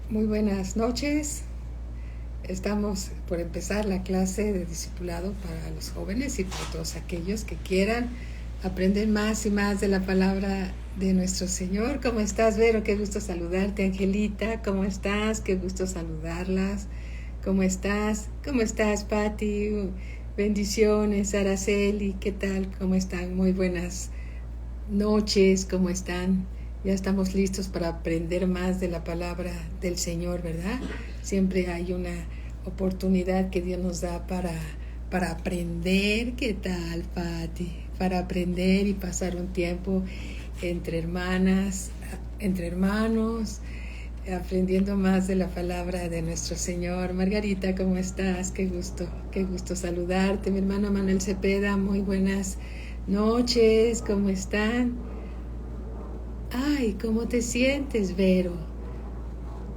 Muy buenas noches. Estamos por empezar la clase de discipulado para los jóvenes y para todos aquellos que quieran aprender más y más de la palabra de nuestro Señor. ¿Cómo estás, Vero? Qué gusto saludarte. Angelita, ¿cómo estás? Qué gusto saludarlas. ¿Cómo estás? ¿Cómo estás, Patti? Bendiciones. Araceli, ¿qué tal? ¿Cómo están? Muy buenas noches. ¿Cómo están? Ya estamos listos para aprender más de la palabra del Señor, ¿verdad? Siempre hay una oportunidad que Dios nos da para aprender. ¿Qué tal, Patti? Para aprender y pasar un tiempo entre hermanas, entre hermanos, aprendiendo más de la palabra de nuestro Señor. Margarita, ¿cómo estás? Qué gusto saludarte. Mi hermano Manuel Cepeda, muy buenas noches. ¿Cómo están? Ay, ¿cómo te sientes, Vero?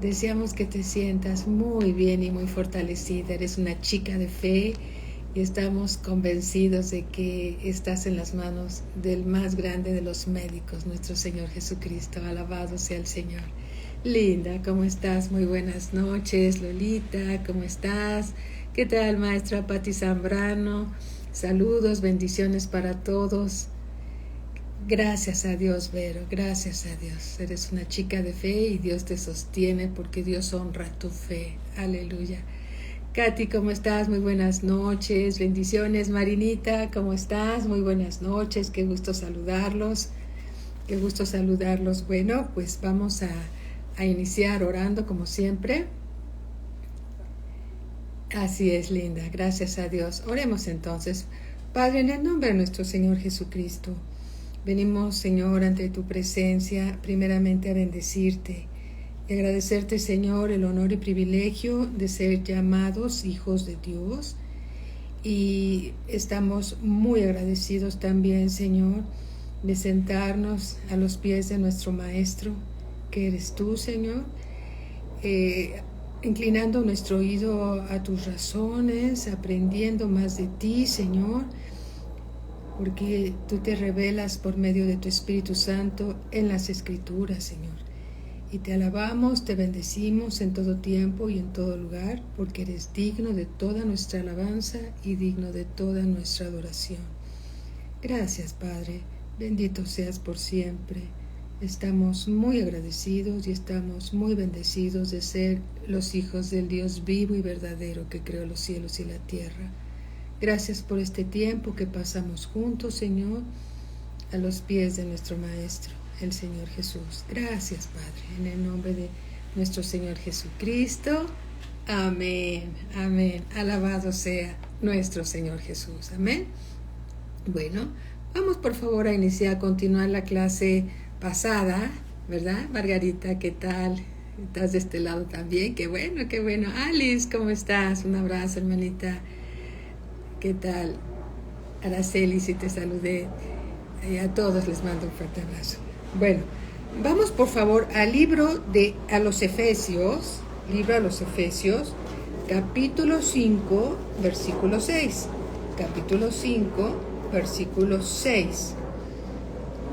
Deseamos que te sientas muy bien y muy fortalecida. Eres una chica de fe y estamos convencidos de que estás en las manos del más grande de los médicos, nuestro Señor Jesucristo. Alabado sea el Señor. Linda, ¿cómo estás? Muy buenas noches. Lolita, ¿cómo estás? ¿Qué tal, maestra Patti Zambrano? Saludos, bendiciones para todos. Gracias a Dios, Vero, gracias a Dios. Eres una chica de fe y Dios te sostiene porque Dios honra tu fe. Aleluya. Katy, ¿cómo estás? Muy buenas noches. Bendiciones. Marinita, ¿cómo estás? Muy buenas noches. Qué gusto saludarlos. Qué gusto saludarlos. Bueno, pues vamos a iniciar orando como siempre. Así es, linda. Gracias a Dios. Oremos entonces. Padre, en el nombre de nuestro Señor Jesucristo, venimos, Señor, ante tu presencia, primeramente a bendecirte y agradecerte, Señor, el honor y privilegio de ser llamados hijos de Dios. Y estamos muy agradecidos también, Señor, de sentarnos a los pies de nuestro Maestro, que eres tú, Señor, inclinando nuestro oído a tus razones, aprendiendo más de ti, Señor, porque tú te revelas por medio de tu Espíritu Santo en las Escrituras, Señor. Y te alabamos, te bendecimos en todo tiempo y en todo lugar, porque eres digno de toda nuestra alabanza y digno de toda nuestra adoración. Gracias, Padre, bendito seas por siempre. Estamos muy agradecidos y estamos muy bendecidos de ser los hijos del Dios vivo y verdadero que creó los cielos y la tierra. Gracias por este tiempo que pasamos juntos, Señor, a los pies de nuestro Maestro, el Señor Jesús. Gracias, Padre, en el nombre de nuestro Señor Jesucristo. Amén, amén. Alabado sea nuestro Señor Jesús. Amén. Bueno, vamos por favor a continuar la clase pasada, ¿verdad? Margarita, ¿qué tal? ¿Estás de este lado también? Qué bueno, qué bueno. Alice, ¿cómo estás? Un abrazo, hermanita. ¿Qué tal? Araceli, si te saludé. A todos les mando un fuerte abrazo. Bueno, vamos por favor al libro a los Efesios, capítulo 5, versículo 6. Capítulo 5, versículo 6.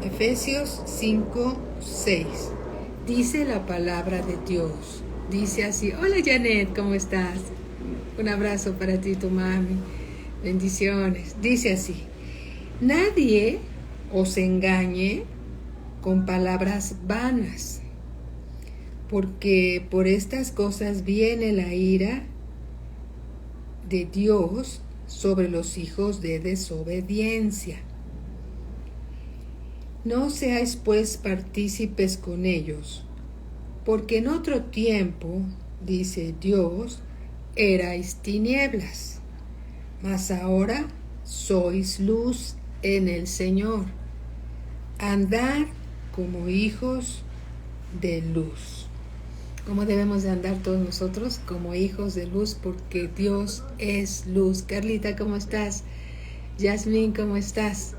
Efesios 5, 6. Dice la palabra de Dios. Dice así. Hola, Janet, ¿cómo estás? Un abrazo para ti, tu mami. Bendiciones. Dice así: nadie os engañe con palabras vanas, porque por estas cosas viene la ira de Dios sobre los hijos de desobediencia. No seáis pues partícipes con ellos, porque en otro tiempo, dice Dios, erais tinieblas, mas ahora sois luz en el Señor. Andad como hijos de luz. ¿Cómo debemos de andar todos nosotros? Como hijos de luz, porque Dios es luz. Carlita, ¿cómo estás? Yasmín, ¿cómo estás?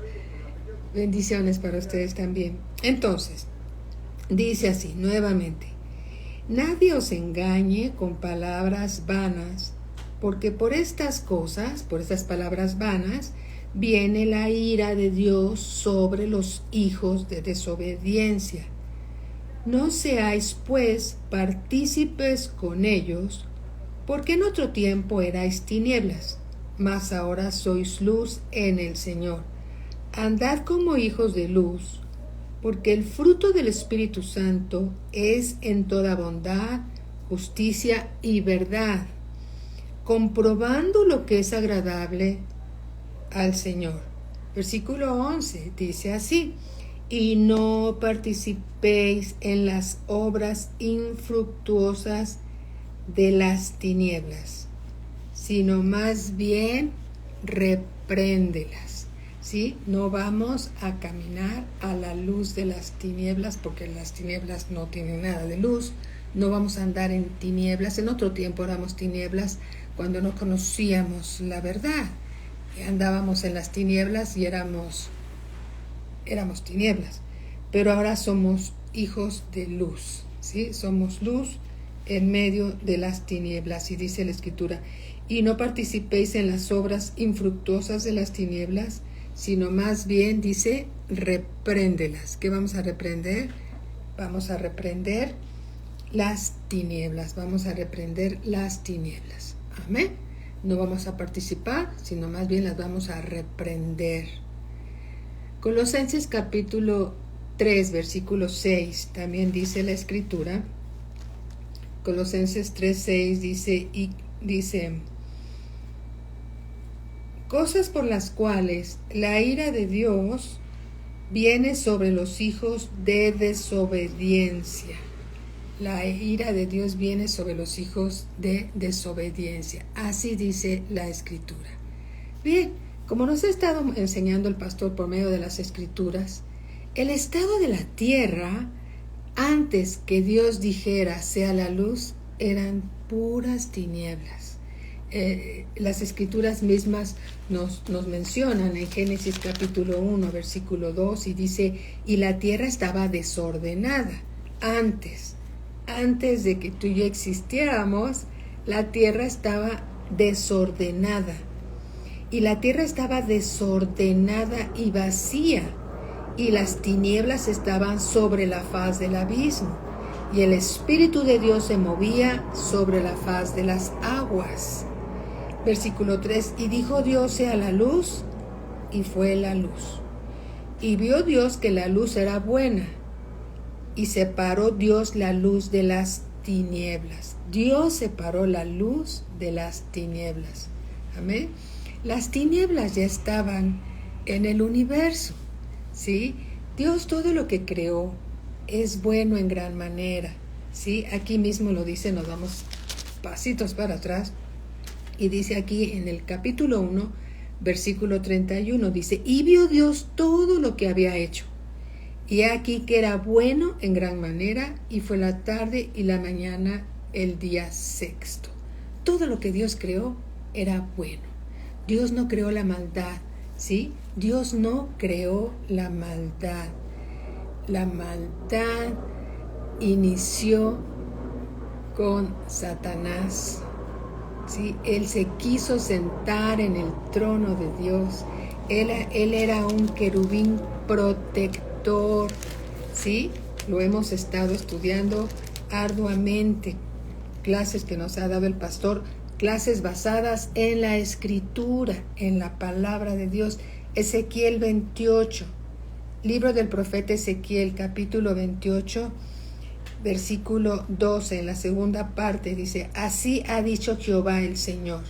Bendiciones para ustedes también. Entonces, dice así nuevamente: nadie os engañe con palabras vanas, porque por estas cosas, por estas palabras vanas, viene la ira de Dios sobre los hijos de desobediencia. No seáis, pues, partícipes con ellos, porque en otro tiempo erais tinieblas, mas ahora sois luz en el Señor. Andad como hijos de luz, porque el fruto del Espíritu Santo es en toda bondad, justicia y verdad, comprobando lo que es agradable al Señor. Versículo 11 dice así: y no participéis en las obras infructuosas de las tinieblas, sino más bien repréndelas. ¿Sí? No vamos a caminar a la luz de las tinieblas, porque las tinieblas no tienen nada de luz. No vamos a andar en tinieblas. En otro tiempo éramos tinieblas cuando no conocíamos la verdad. Andábamos en las tinieblas y éramos tinieblas. Pero ahora somos hijos de luz. ¿Sí? Somos luz en medio de las tinieblas. Y dice la Escritura: y no participéis en las obras infructuosas de las tinieblas, sino más bien, dice, repréndelas. ¿Qué vamos a reprender? Vamos a reprender las tinieblas. Vamos a reprender las tinieblas. Amén. No vamos a participar, sino más bien las vamos a reprender. Colosenses capítulo 3, versículo 6, también dice la Escritura. Colosenses 3:6 dice: cosas por las cuales la ira de Dios viene sobre los hijos de desobediencia. La ira de Dios viene sobre los hijos de desobediencia. Así dice la Escritura. Bien, como nos ha estado enseñando el pastor por medio de las Escrituras, el estado de la tierra, antes que Dios dijera sea la luz, eran puras tinieblas. Las Escrituras mismas nos mencionan en Génesis capítulo 1, versículo 2, y dice: y la tierra estaba desordenada. Antes de que tú y yo existiéramos, la tierra estaba desordenada. Y la tierra estaba desordenada y vacía, y las tinieblas estaban sobre la faz del abismo, y el Espíritu de Dios se movía sobre la faz de las aguas. Versículo 3: y dijo Dios sea la luz, y fue la luz. Y vio Dios que la luz era buena, y separó Dios la luz de las tinieblas. Dios separó la luz de las tinieblas. Amén. Las tinieblas ya estaban en el universo, ¿sí? Dios todo lo que creó es bueno en gran manera, ¿sí? Aquí mismo lo dice, nos vamos pasitos para atrás, y dice aquí en el capítulo 1, versículo 31, dice: y vio Dios todo lo que había hecho, y aquí que era bueno en gran manera, y fue la tarde y la mañana el día sexto. Todo lo que Dios creó era bueno. Dios no creó la maldad, ¿sí? Dios no creó la maldad. La maldad inició con Satanás, ¿sí? Él se quiso sentar en el trono de Dios. Él era un querubín protector, ¿sí? Lo hemos estado estudiando arduamente. Clases que nos ha dado el pastor, clases basadas en la Escritura, en la palabra de Dios. Ezequiel 28, libro del profeta Ezequiel, capítulo 28, versículo 12, en la segunda parte dice: así ha dicho Jehová el Señor,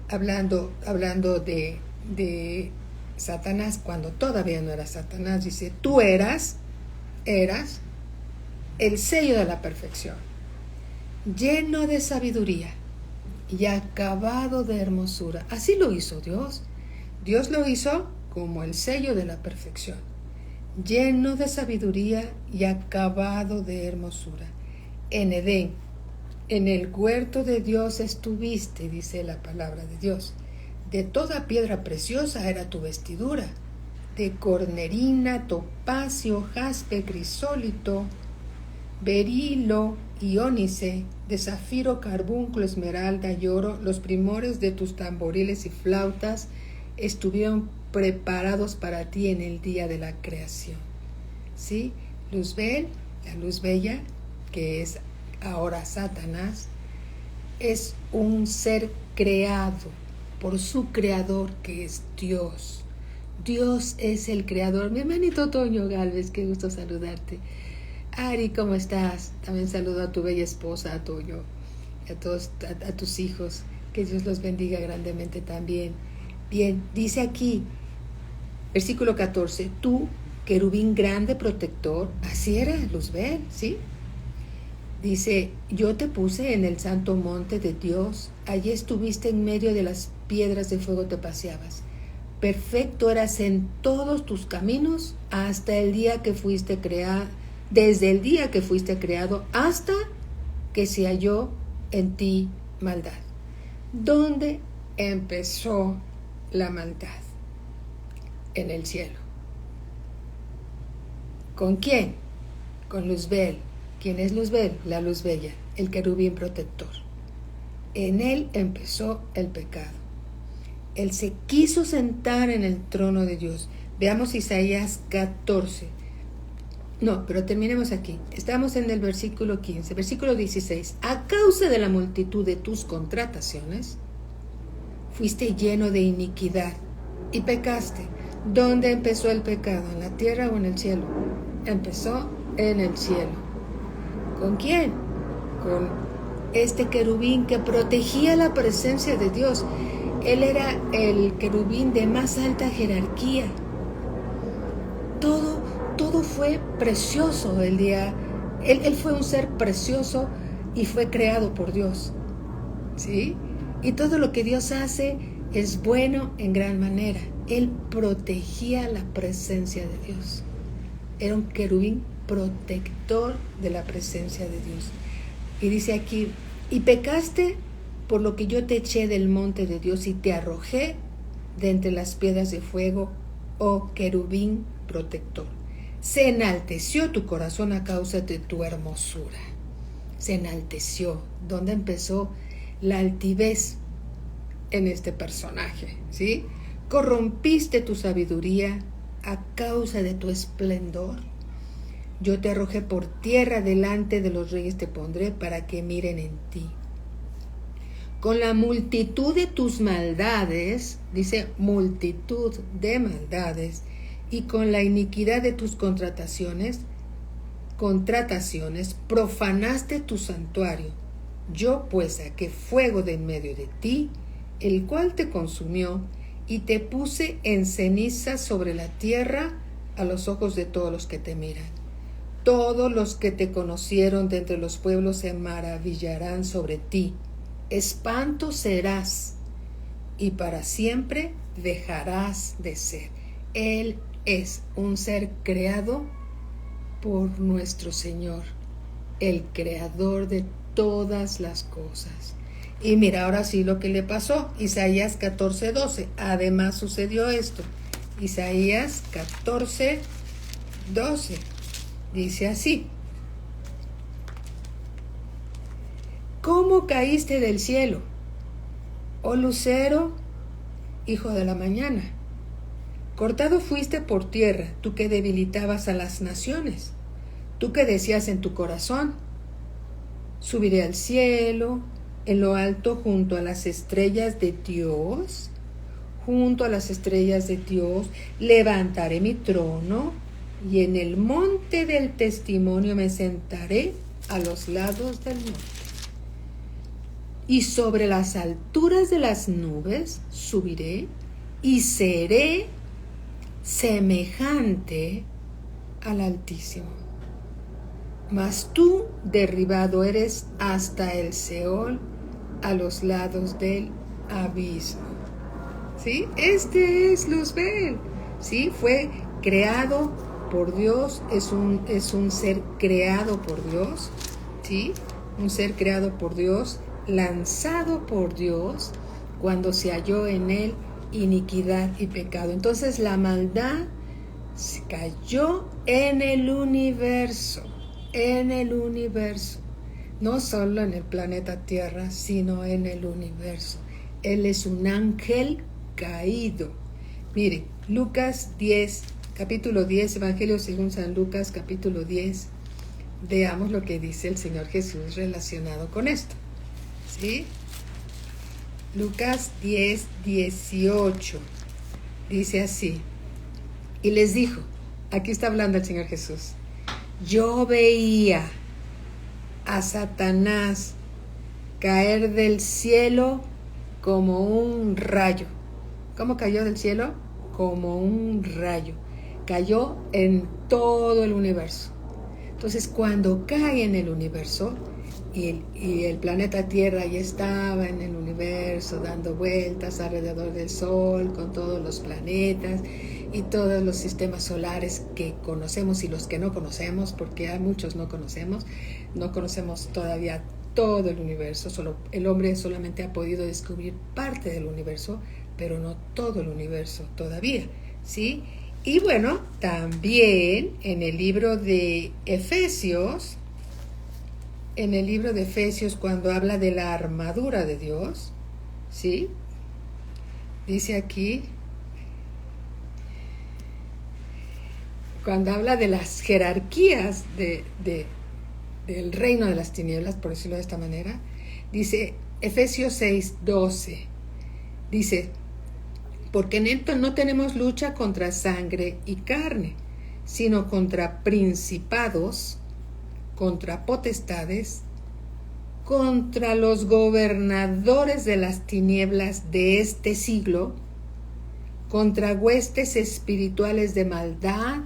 hablando de Satanás, cuando todavía no era Satanás. Dice: tú eras el sello de la perfección, lleno de sabiduría y acabado de hermosura. Así lo hizo Dios. Dios lo hizo como el sello de la perfección, lleno de sabiduría y acabado de hermosura. En Edén, en el huerto de Dios estuviste, dice la palabra de Dios. De toda piedra preciosa era tu vestidura, de cornerina, topacio, jaspe, crisólito, berilo y ónice, de zafiro, carbunclo, esmeralda y oro. Los primores de tus tamboriles y flautas estuvieron preparados para ti en el día de la creación. ¿Sí? Luzbel La luz bella, que es ahora Satanás, es un ser creado por su creador, que es Dios. Dios es el creador. Mi hermanito Toño Galvez, qué gusto saludarte. Ari, ¿cómo estás? También saludo a tu bella esposa, a Toño, a tus hijos. Que Dios los bendiga grandemente también. Bien, dice aquí, versículo 14, tú, querubín grande protector, así era Luzbel, ¿sí? Dice, yo te puse en el santo monte de Dios, allí estuviste en medio de las piedras de fuego, te paseabas. Perfecto eras en todos tus caminos hasta el día que fuiste creado, desde el día que fuiste creado hasta que se halló en ti maldad. ¿Dónde empezó la maldad? En el cielo. ¿Con quién? Con Luzbel. ¿Quién es Luzbel? La luz bella, el querubín protector. En él empezó el pecado. Él se quiso sentar en el trono de Dios. Veamos Isaías 14. No, pero terminemos aquí. Estamos en el versículo 15. Versículo 16. A causa de la multitud de tus contrataciones, fuiste lleno de iniquidad y pecaste. ¿Dónde empezó el pecado? ¿En la tierra o en el cielo? Empezó en el cielo. ¿Con quién? Con este querubín que protegía la presencia de Dios. Él era el querubín de más alta jerarquía. Todo fue precioso el día. Él fue un ser precioso y fue creado por Dios. ¿Sí? Y todo lo que Dios hace es bueno en gran manera. Él protegía la presencia de Dios. Era un querubín protector de la presencia de Dios. Y dice aquí, y pecaste por lo que yo te eché del monte de Dios y te arrojé de entre las piedras de fuego, oh querubín protector. Se enalteció tu corazón a causa de tu hermosura. Se enalteció. ¿Dónde empezó la altivez? En este personaje, ¿sí? Corrompiste tu sabiduría a causa de tu esplendor. Yo te arrojé por tierra, delante de los reyes te pondré para que miren en ti. Con la multitud de tus maldades, dice multitud de maldades, y con la iniquidad de tus contrataciones, profanaste tu santuario. Yo pues saqué fuego de en medio de ti, el cual te consumió, y te puse en ceniza sobre la tierra a los ojos de todos los que te miran. Todos los que te conocieron de entre los pueblos se maravillarán sobre ti. Espanto serás, y para siempre dejarás de ser. Él es un ser creado por nuestro Señor, el creador de todas las cosas. Y mira ahora sí lo que le pasó. Isaías 14:12. Además sucedió esto. Isaías 14:12. Dice así. ¿Cómo caíste del cielo, oh lucero, hijo de la mañana? Cortado fuiste por tierra, tú que debilitabas a las naciones. Tú que decías en tu corazón, subiré al cielo, en lo alto junto a las estrellas de Dios, levantaré mi trono y en el monte del testimonio me sentaré a los lados del monte. Y sobre las alturas de las nubes subiré y seré semejante al Altísimo. Mas tú derribado eres hasta el Seol, a los lados del abismo. ¿Sí? Este es Luzbel. ¿Sí? Fue creado por Dios, es un ser creado por Dios. ¿Sí? Un ser creado por Dios, lanzado por Dios, cuando se halló en él iniquidad y pecado. Entonces la maldad se cayó en el universo, no solo en el planeta Tierra, sino en el universo. Él es un ángel caído. Mire, Lucas 10, capítulo 10, Evangelio según San Lucas, capítulo 10, veamos lo que dice el Señor Jesús relacionado con esto. ¿Sí? Lucas 10:18 dice así: y les dijo, aquí está hablando el Señor Jesús, yo veía a Satanás caer del cielo como un rayo. ¿Cómo cayó del cielo? Como un rayo. Cayó en todo el universo. Entonces, cuando cae en el universo, y el planeta Tierra ya estaba en el universo dando vueltas alrededor del Sol con todos los planetas y todos los sistemas solares que conocemos y los que no conocemos, porque hay muchos no conocemos todavía todo el universo, solo el hombre solamente ha podido descubrir parte del universo, pero no todo el universo todavía, ¿sí? Y bueno, también en el libro de Efesios, cuando habla de la armadura de Dios, ¿sí? Dice aquí, cuando habla de las jerarquías del reino de las tinieblas, por decirlo de esta manera, dice Efesios 6:12, dice, porque en esto no tenemos lucha contra sangre y carne, sino contra principados, contra potestades, contra los gobernadores de las tinieblas de este siglo, contra huestes espirituales de maldad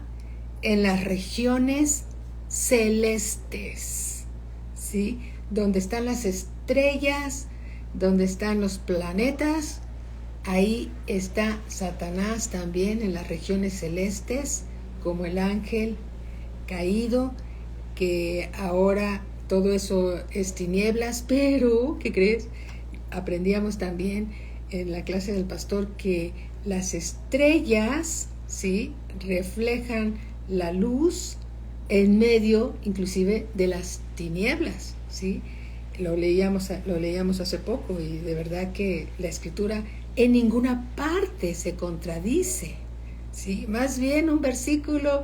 en las regiones celestes, ¿sí? Donde están las estrellas, donde están los planetas, ahí está Satanás también en las regiones celestes, como el ángel caído, que ahora todo eso es tinieblas, pero, ¿qué crees? Aprendíamos también en la clase del pastor que las estrellas, ¿sí?, reflejan la luz en medio, inclusive, de las tinieblas, ¿sí? Lo leíamos hace poco y de verdad que la Escritura en ninguna parte se contradice, ¿sí? Más bien un versículo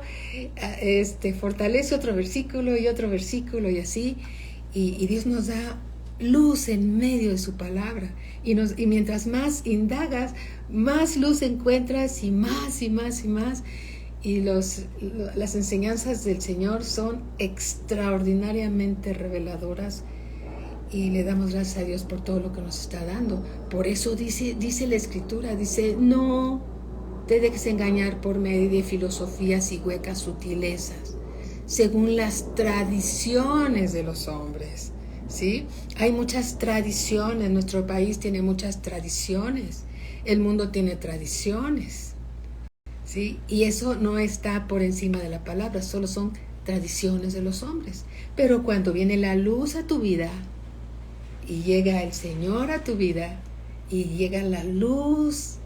fortalece otro versículo y así, y Dios nos da luz en medio de su palabra, y mientras más indagas, más luz encuentras, y más, y las enseñanzas del Señor son extraordinariamente reveladoras, y le damos gracias a Dios por todo lo que nos está dando. Por eso dice la Escritura, dice, no te dejes engañar por medio de filosofías y huecas sutilezas, según las tradiciones de los hombres, ¿sí? Hay muchas tradiciones, nuestro país tiene muchas tradiciones, el mundo tiene tradiciones, ¿sí? Y eso no está por encima de la palabra, solo son tradiciones de los hombres. Pero cuando viene la luz a tu vida, y llega el Señor a tu vida, y llega la luz,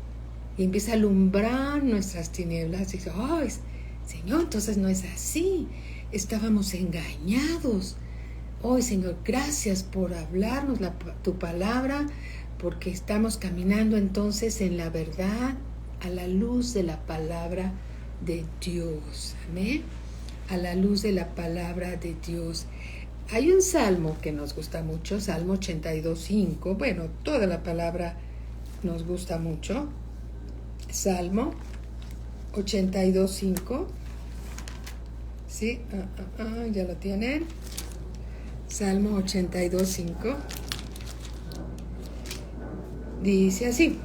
y empieza a alumbrar nuestras tinieblas, y dice, ¡ay, Señor, entonces no es así! Estábamos engañados. Hoy, Señor, gracias por hablarnos tu palabra, porque estamos caminando entonces en la verdad, a la luz de la palabra de Dios. Amén. A la luz de la palabra de Dios. Hay un salmo que nos gusta mucho, Salmo 82:5. Bueno, toda la palabra nos gusta mucho. Salmo 82:5. ¿Sí? Ya lo tienen. Salmo 82:5. Dice así.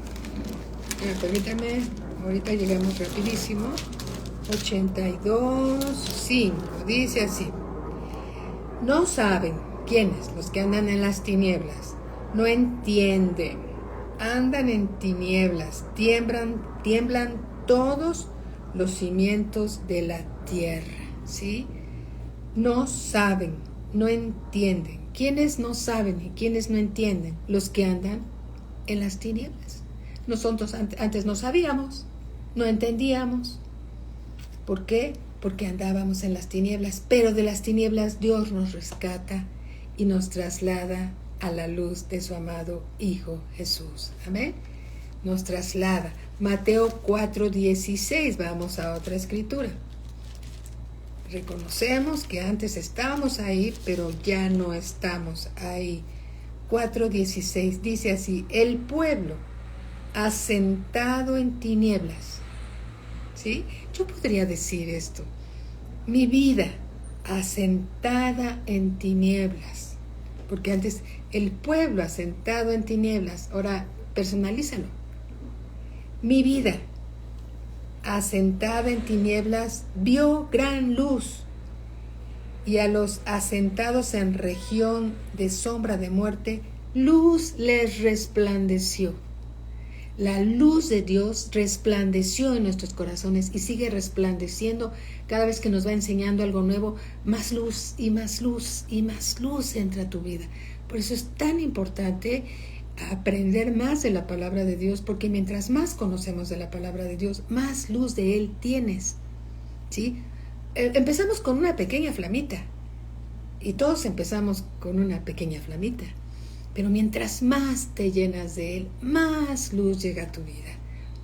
Permítanme, ahorita llegamos rapidísimo. 82:5. Dice así. No saben quiénes, los que andan en las tinieblas, no entienden, andan en tinieblas, tiemblan todos los cimientos de la tierra, ¿sí? No saben, no entienden. ¿Quiénes no saben y quiénes no entienden? Los que andan en las tinieblas. Nosotros antes no sabíamos, no entendíamos. ¿Por qué? Porque andábamos en las tinieblas, pero de las tinieblas Dios nos rescata y nos traslada a la luz de su amado Hijo Jesús. Amén. Nos traslada. Mateo 4:16, vamos a otra escritura. Reconocemos que antes estábamos ahí, pero ya no estamos ahí. 4:16 dice así: el pueblo asentado en tinieblas. ¿Sí? Yo podría decir esto: mi vida asentada en tinieblas. Porque antes el pueblo asentado en tinieblas. Ahora personalízalo. Mi vida asentada en tinieblas vio gran luz, y a los asentados en región de sombra de muerte, luz les resplandeció. La luz de Dios resplandeció en nuestros corazones y sigue resplandeciendo cada vez que nos va enseñando algo nuevo. Más luz y más luz y más luz entra a tu vida. Por eso es tan importante aprender más de la palabra de Dios, porque mientras más conocemos de la palabra de Dios, más luz de Él tienes. ¿Sí? Empezamos con una pequeña flamita, y todos empezamos con una pequeña flamita. Pero mientras más te llenas de Él, más luz llega a tu vida.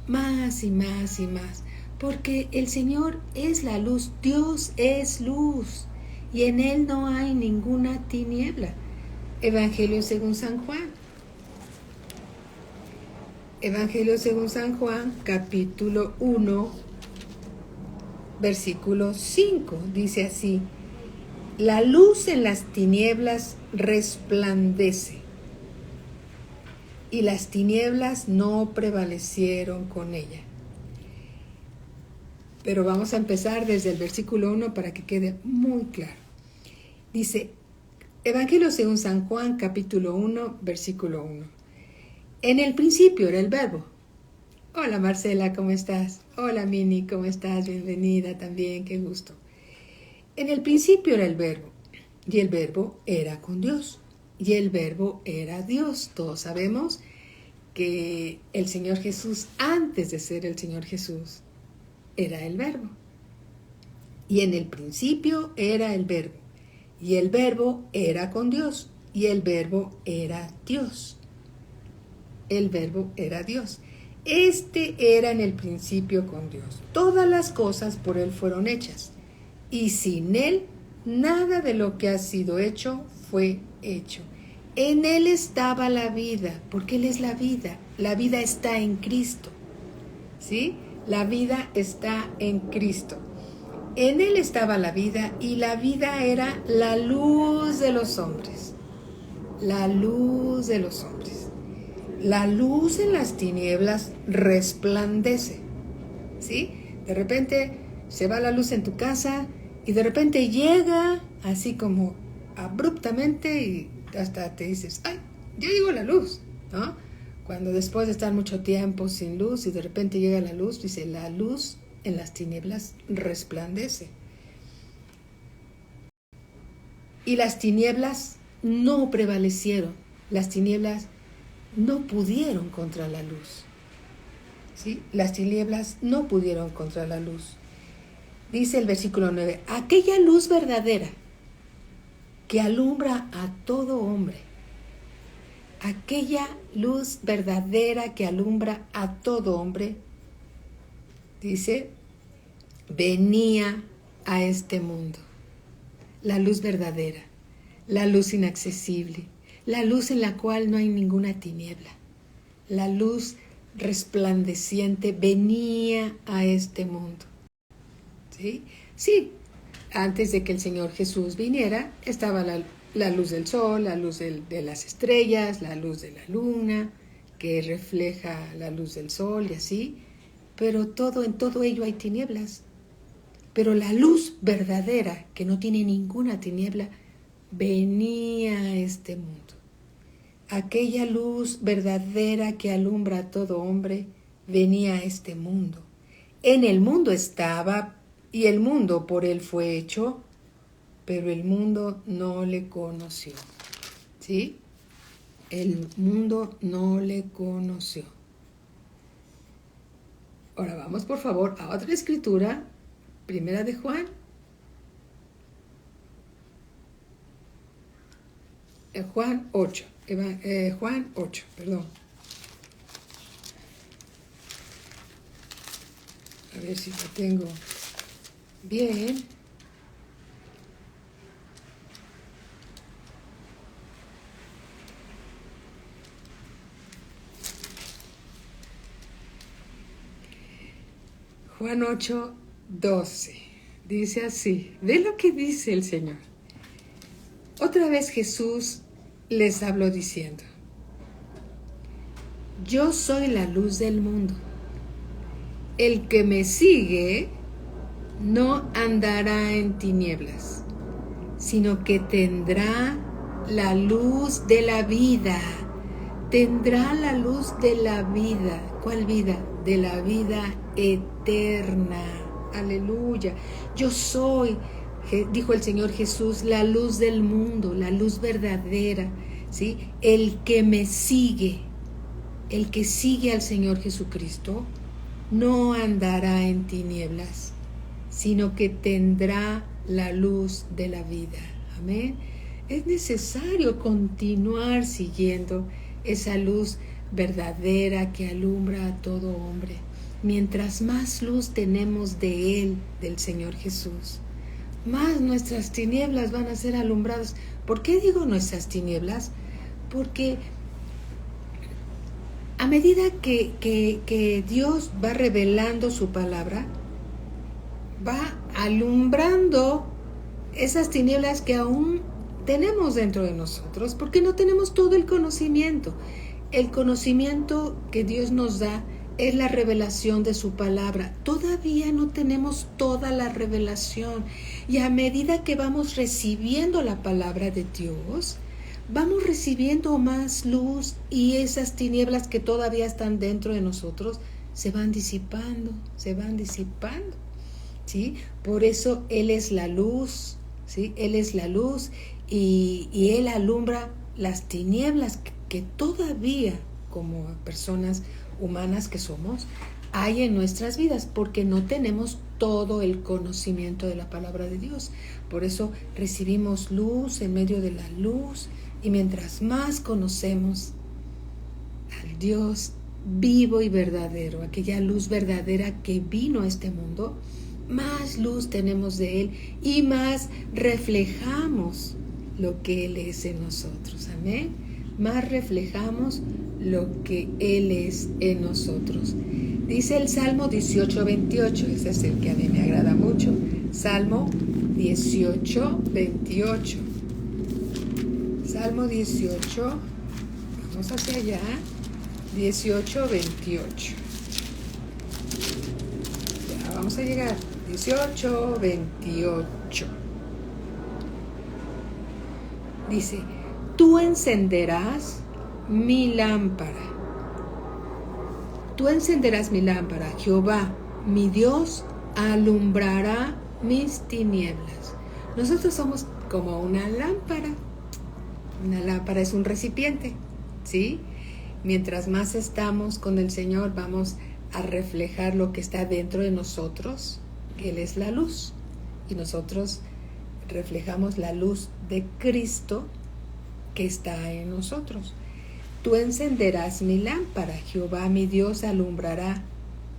Más y más y más. Porque el Señor es la luz. Dios es luz. Y en Él no hay ninguna tiniebla. Evangelio según San Juan. Evangelio según San Juan, capítulo 1, versículo 5. Dice así: la luz en las tinieblas resplandece, y las tinieblas no prevalecieron con ella. Pero vamos a empezar desde el versículo 1 para que quede muy claro. Dice, Evangelio según San Juan, capítulo 1, versículo 1. En el principio era el Verbo. Hola Marcela, ¿cómo estás? Hola Mini, ¿cómo estás? Bienvenida también, qué gusto. En el principio era el Verbo, y el Verbo era con Dios, y el Verbo era Dios. Todos sabemos que el Señor Jesús, antes de ser el Señor Jesús, era el Verbo. Y en el principio era el Verbo, y el Verbo era con Dios, y el Verbo era Dios. El Verbo era Dios. Este era en el principio con Dios. Todas las cosas por Él fueron hechas, y sin Él nada de lo que ha sido hecho fue hecho. En Él estaba la vida, porque Él es la vida. La vida está en Cristo. ¿Sí? La vida está en Cristo. En Él estaba la vida, y la vida era la luz de los hombres. La luz de los hombres. La luz en las tinieblas resplandece. ¿Sí? De repente se va la luz en tu casa y de repente llega así como abruptamente y hasta te dices, ¡ay! Ya llegó la luz, ¿no? Cuando después de estar mucho tiempo sin luz y de repente llega la luz, dice, la luz en las tinieblas resplandece. Y las tinieblas no prevalecieron. Las tinieblas no pudieron contra la luz. ¿Sí? Las tinieblas no pudieron contra la luz. Dice el versículo 9, aquella luz verdadera que alumbra a todo hombre. Aquella luz verdadera que alumbra a todo hombre, dice, venía a este mundo. La luz verdadera, la luz inaccesible, la luz en la cual no hay ninguna tiniebla, la luz resplandeciente venía a este mundo. ¿Sí? Sí, antes de que el Señor Jesús viniera, estaba la luz del sol, la luz de las estrellas, la luz de la luna, que refleja la luz del sol y así, pero en todo ello hay tinieblas. Pero la luz verdadera, que no tiene ninguna tiniebla, venía a este mundo. Aquella luz verdadera que alumbra a todo hombre, venía a este mundo. En el mundo estaba, y el mundo por él fue hecho, pero el mundo no le conoció. ¿Sí? El mundo no le conoció. Ahora vamos por favor a otra escritura, primera de Juan. Juan 8, Juan 8, perdón. A ver si lo tengo bien. Juan 8:12. Dice así, ve lo que dice el Señor. Otra vez Jesús les habló diciendo, yo soy la luz del mundo. El que me sigue no andará en tinieblas, sino que tendrá la luz de la vida. Tendrá la luz de la vida. ¿Cuál vida? De la vida eterna. Aleluya. Yo soy, dijo el Señor Jesús, la luz del mundo, la luz verdadera, ¿sí? El que me sigue, el que sigue al Señor Jesucristo, no andará en tinieblas, sino que tendrá la luz de la vida. Amén. Es necesario continuar siguiendo esa luz verdadera que alumbra a todo hombre. Mientras más luz tenemos de Él, del Señor Jesús, más nuestras tinieblas van a ser alumbradas. ¿Por qué digo nuestras tinieblas? Porque a medida que Dios va revelando su palabra, va alumbrando esas tinieblas que aún tenemos dentro de nosotros, porque no tenemos todo el conocimiento. El conocimiento que Dios nos da es la revelación de su palabra. Todavía no tenemos toda la revelación. Y a medida que vamos recibiendo la palabra de Dios, vamos recibiendo más luz, y esas tinieblas que todavía están dentro de nosotros se van disipando, ¿sí? Por eso Él es la luz, ¿sí? Él es la luz, y Él alumbra las tinieblas que todavía, como personas humanas que somos, hay en nuestras vidas, porque no tenemos todo el conocimiento de la palabra de Dios. Por eso recibimos luz en medio de la luz, y mientras más conocemos al Dios vivo y verdadero, aquella luz verdadera que vino a este mundo, más luz tenemos de Él y más reflejamos lo que Él es en nosotros. Amén. Más reflejamos lo que Él es en nosotros. Dice el Salmo 18:28, ese es el que a mí me agrada mucho. Salmo 18:28. Salmo 18, vamos hacia allá, 18:28. Ya vamos a llegar, 18:28. Dice, tú encenderás mi lámpara. Tú encenderás mi lámpara, Jehová, mi Dios, alumbrará mis tinieblas. Nosotros somos como una lámpara. Una lámpara es un recipiente, ¿sí? Mientras más estamos con el Señor, vamos a reflejar lo que está dentro de nosotros. Él es la luz, y nosotros reflejamos la luz de Cristo que está en nosotros. Tú encenderás mi lámpara, Jehová mi Dios alumbrará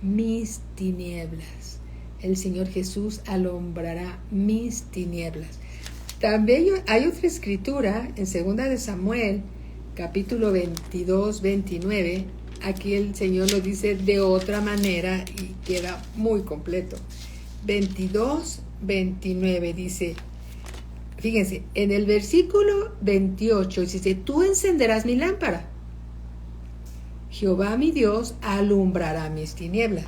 mis tinieblas. El Señor Jesús alumbrará mis tinieblas. También hay otra escritura en 2 de Samuel, capítulo 22-29. Aquí el Señor lo dice de otra manera y queda muy completo. 22-29 dice, fíjense, en el versículo 28 dice, tú encenderás mi lámpara. Jehová mi Dios alumbrará mis tinieblas.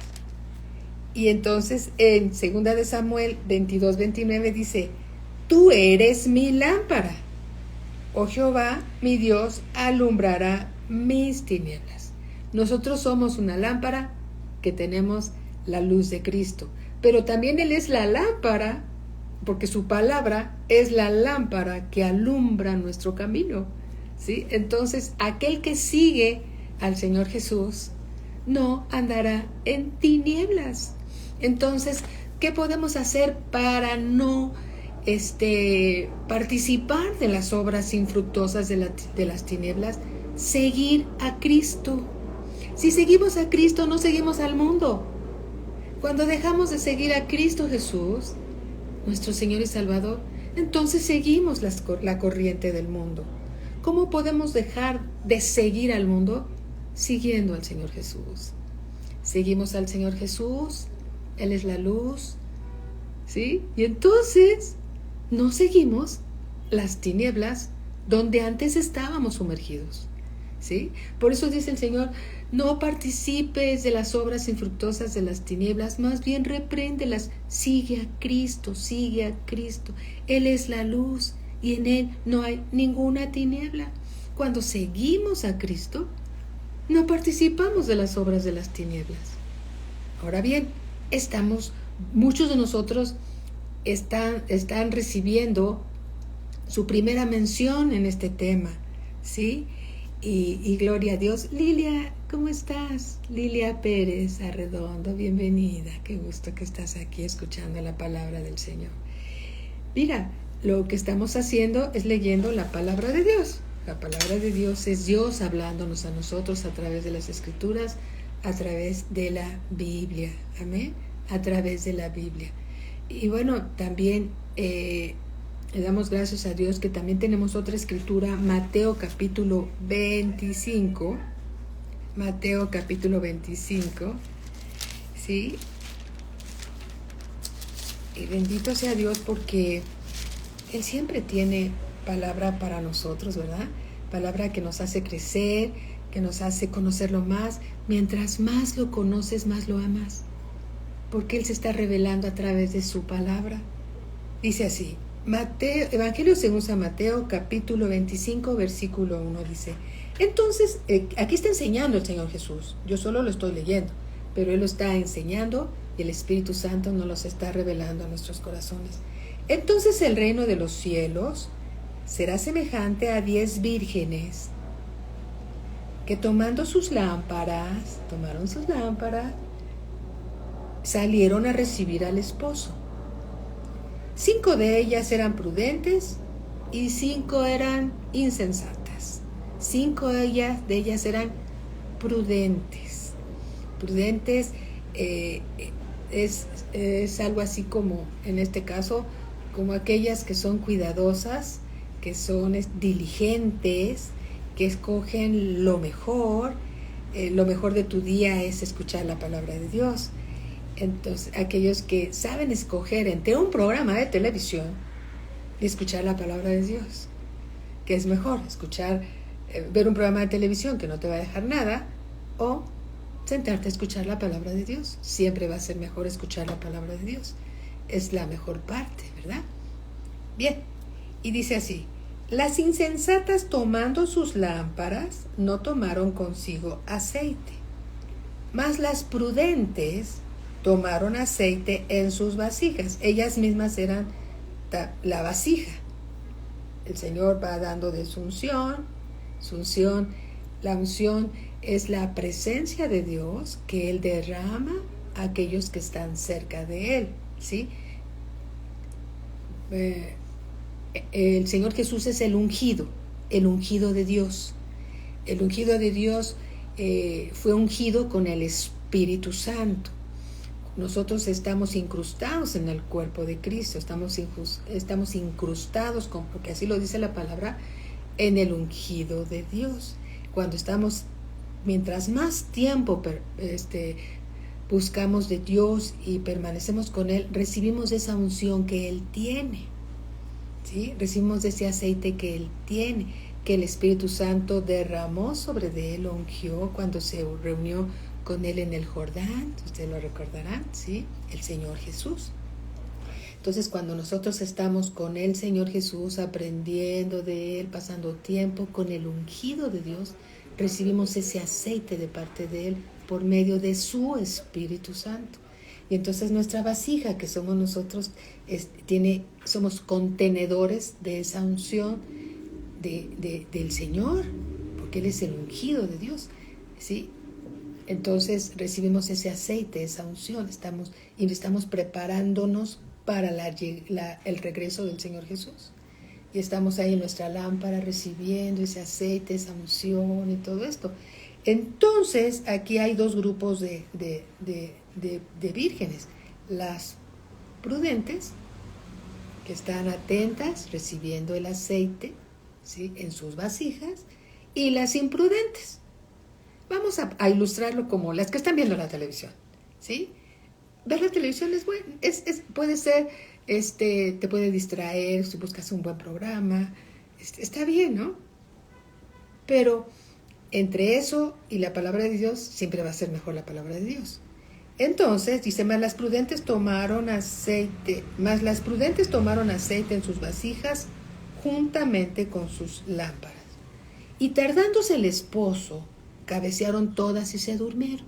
Y entonces en 2 de Samuel 22-29 dice, tú eres mi lámpara. Oh Jehová, mi Dios, alumbrará mis tinieblas. Nosotros somos una lámpara que tenemos la luz de Cristo. Pero también Él es la lámpara, porque su palabra es la lámpara que alumbra nuestro camino, ¿sí? Entonces, aquel que sigue al Señor Jesús no andará en tinieblas. Entonces, ¿qué podemos hacer para no participar de las obras infructuosas de las tinieblas? Seguir a Cristo. Si seguimos a Cristo, no seguimos al mundo. Cuando dejamos de seguir a Cristo Jesús, nuestro Señor y Salvador, entonces seguimos la corriente del mundo. ¿Cómo podemos dejar de seguir al mundo? Siguiendo al Señor Jesús. Seguimos al Señor Jesús Él es la luz, ¿sí? Y entonces no seguimos las tinieblas donde antes estábamos sumergidos, ¿sí? Por eso dice el Señor, no participes de las obras infructuosas de las tinieblas, más bien repréndelas, sigue a Cristo, sigue a Cristo. Él es la luz y en Él no hay ninguna tiniebla. Cuando seguimos a Cristo, no participamos de las obras de las tinieblas. Ahora bien, muchos de nosotros están recibiendo su primera mención en este tema, ¿sí? Y gloria a Dios. Lilia, ¿cómo estás? Lilia Pérez Arredondo, bienvenida. Qué gusto que estás aquí escuchando la palabra del Señor. Mira, lo que estamos haciendo es leyendo la palabra de Dios. La palabra de Dios es Dios hablándonos a nosotros a través de las Escrituras, a través de la Biblia. Amén. A través de la Biblia. Y bueno, también le damos gracias a Dios que también tenemos otra escritura, Mateo capítulo 25. Mateo capítulo 25. ¿Sí? Y bendito sea Dios porque Él siempre tiene palabra para nosotros, ¿verdad? Palabra que nos hace crecer, que nos hace conocerlo más. Mientras más lo conoces, más lo amas. Porque Él se está revelando a través de su palabra. Dice así, Evangelio según San Mateo, capítulo 25, versículo 1, dice, entonces, aquí está enseñando el Señor Jesús, yo solo lo estoy leyendo, pero Él lo está enseñando y el Espíritu Santo nos los está revelando a nuestros corazones. Entonces el reino de los cielos será semejante a 10 vírgenes que tomaron sus lámparas, salieron a recibir al esposo. 5 de ellas eran prudentes y 5 eran insensatas. 5 de ellas eran prudentes. Prudentes es algo así como, en este caso, como aquellas que son cuidadosas, que son diligentes, que escogen lo mejor. Lo mejor de tu día es escuchar la palabra de Dios. Entonces, aquellos que saben escoger entre un programa de televisión y escuchar la palabra de Dios, que es mejor ver un programa de televisión que no te va a dejar nada, o sentarte a escuchar la palabra de Dios. Siempre va a ser mejor escuchar la palabra de Dios. Es la mejor parte, ¿verdad? Bien, y dice así, las insensatas tomando sus lámparas no tomaron consigo aceite, mas las prudentes tomaron aceite en sus vasijas. Ellas mismas eran la vasija. El Señor va dando de su unción. La unción es la presencia de Dios que Él derrama a aquellos que están cerca de Él, ¿sí? El Señor Jesús es el ungido de Dios. El ungido de Dios fue ungido con el Espíritu Santo. Nosotros estamos incrustados en el cuerpo de Cristo, estamos incrustados, porque así lo dice la palabra, en el ungido de Dios. Mientras más tiempo buscamos de Dios y permanecemos con Él, recibimos esa unción que Él tiene, ¿sí? Recibimos de ese aceite que Él tiene, que el Espíritu Santo derramó sobre de Él, lo ungió cuando se reunió con Él en el Jordán. Ustedes lo recordarán, ¿sí? El Señor Jesús. Entonces, cuando nosotros estamos con el Señor Jesús, aprendiendo de Él, pasando tiempo con el ungido de Dios, recibimos ese aceite de parte de Él por medio de su Espíritu Santo. Y entonces nuestra vasija, que somos nosotros, somos contenedores de esa unción del Señor, porque Él es el ungido de Dios, ¿sí? Entonces recibimos ese aceite, esa unción, estamos preparándonos para el regreso del Señor Jesús. Y estamos ahí en nuestra lámpara recibiendo ese aceite, esa unción y todo esto. Entonces aquí hay 2 grupos de vírgenes. Las prudentes, que están atentas recibiendo el aceite, ¿sí?, en sus vasijas, y las imprudentes. Vamos a ilustrarlo como las que están viendo la televisión, ¿sí? ver la televisión es bueno, puede ser, te puede distraer si buscas un buen programa, está bien, ¿no? Pero entre eso y la palabra de Dios, siempre va a ser mejor la palabra de Dios. Entonces, dice, más las prudentes tomaron aceite en sus vasijas juntamente con sus lámparas. Y tardándose el esposo, cabecearon todas y se durmieron.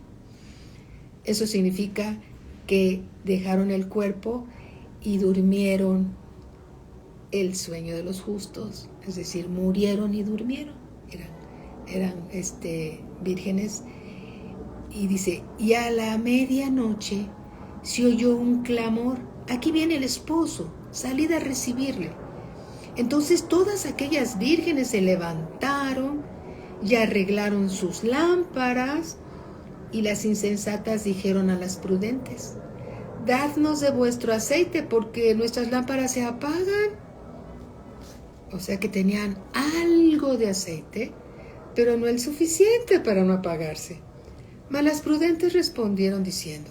Eso significa que dejaron el cuerpo y durmieron el sueño de los justos, es decir, murieron y durmieron. Eran vírgenes. Y dice, y a la medianoche se oyó un clamor, aquí viene el esposo, salid a recibirle. Entonces todas aquellas vírgenes se levantaron y arreglaron sus lámparas, y las insensatas dijeron a las prudentes, dadnos de vuestro aceite porque nuestras lámparas se apagan. O sea que tenían algo de aceite, pero no el suficiente para no apagarse. Mas las prudentes respondieron diciendo,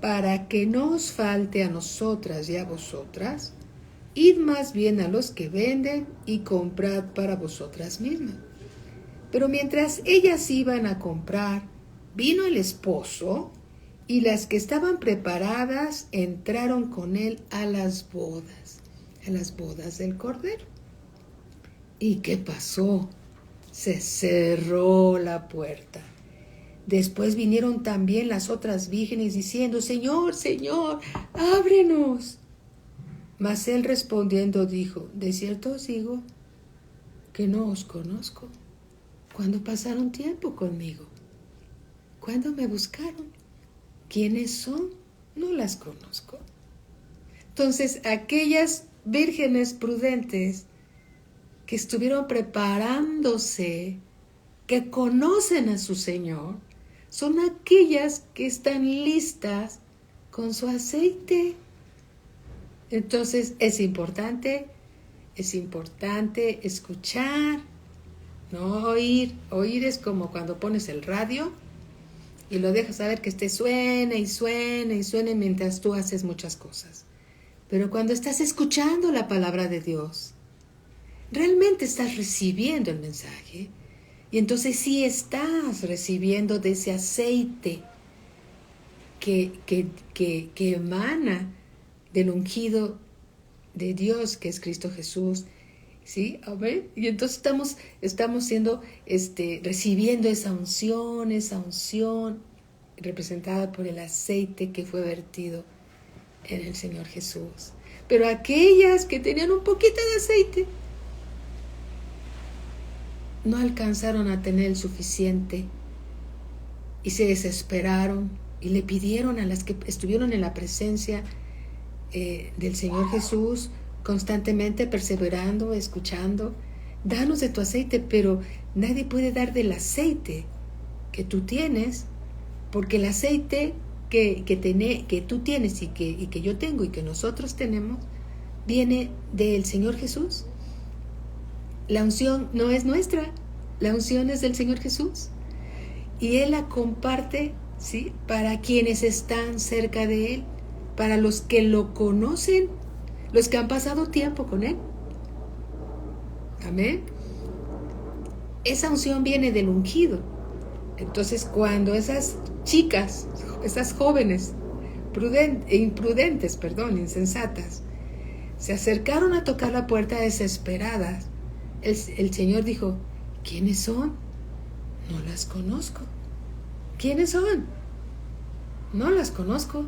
para que no os falte a nosotras y a vosotras, id más bien a los que venden y comprad para vosotras mismas. Pero mientras ellas iban a comprar, vino el esposo, y las que estaban preparadas entraron con él a las bodas del Cordero. ¿Y qué pasó? Se cerró la puerta. Después vinieron también las otras vírgenes diciendo, Señor, Señor, ábrenos. Mas él respondiendo dijo, de cierto os digo que no os conozco. ¿Cuándo pasaron tiempo conmigo? ¿Cuándo me buscaron? ¿Quiénes son? No las conozco. Entonces, aquellas vírgenes prudentes que estuvieron preparándose, que conocen a su Señor, son aquellas que están listas con su aceite. Entonces es importante escuchar, no oír. Oír es como cuando pones el radio y lo dejas saber que suene y suene y suene mientras tú haces muchas cosas. Pero cuando estás escuchando la palabra de Dios, realmente estás recibiendo el mensaje. Y entonces sí estás recibiendo de ese aceite que emana del ungido de Dios, que es Cristo Jesús. ¿Sí? Amén. Y entonces estamos siendo, recibiendo esa unción representada por el aceite que fue vertido en el Señor Jesús. Pero aquellas que tenían un poquito de aceite, no alcanzaron a tener el suficiente y se desesperaron y le pidieron a las que estuvieron en la presencia del Señor Jesús, constantemente perseverando, escuchando, danos de tu aceite, pero nadie puede dar del aceite que tú tienes, porque el aceite que tú tienes y que yo tengo y que nosotros tenemos, viene del Señor Jesús. La unción no es nuestra, la unción es del Señor Jesús. Y Él la comparte, ¿sí?, para quienes están cerca de Él, para los que lo conocen, los que han pasado tiempo con Él. Amén. Esa unción viene del ungido. Entonces, cuando esas chicas, esas jóvenes insensatas, se acercaron a tocar la puerta desesperadas, el Señor dijo, ¿quiénes son? No las conozco. ¿Quiénes son? No las conozco.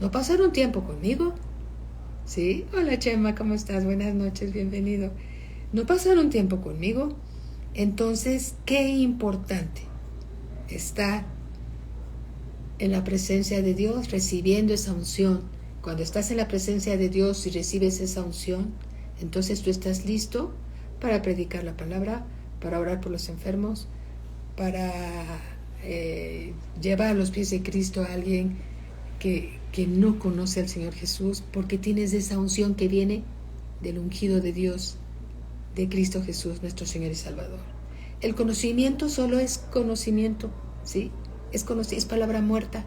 ¿No pasaron tiempo conmigo? ¿Sí? Hola Chema, ¿cómo estás? Buenas noches, bienvenido. ¿No pasaron tiempo conmigo? Entonces, qué importante estar en la presencia de Dios, recibiendo esa unción. Cuando estás en la presencia de Dios y recibes esa unción, entonces tú estás listo para predicar la palabra, para orar por los enfermos, para llevar a los pies de Cristo a alguien que no conoce al Señor Jesús, porque tienes esa unción que viene del ungido de Dios, de Cristo Jesús, nuestro Señor y Salvador. El conocimiento solo es conocimiento, ¿sí? Es palabra muerta.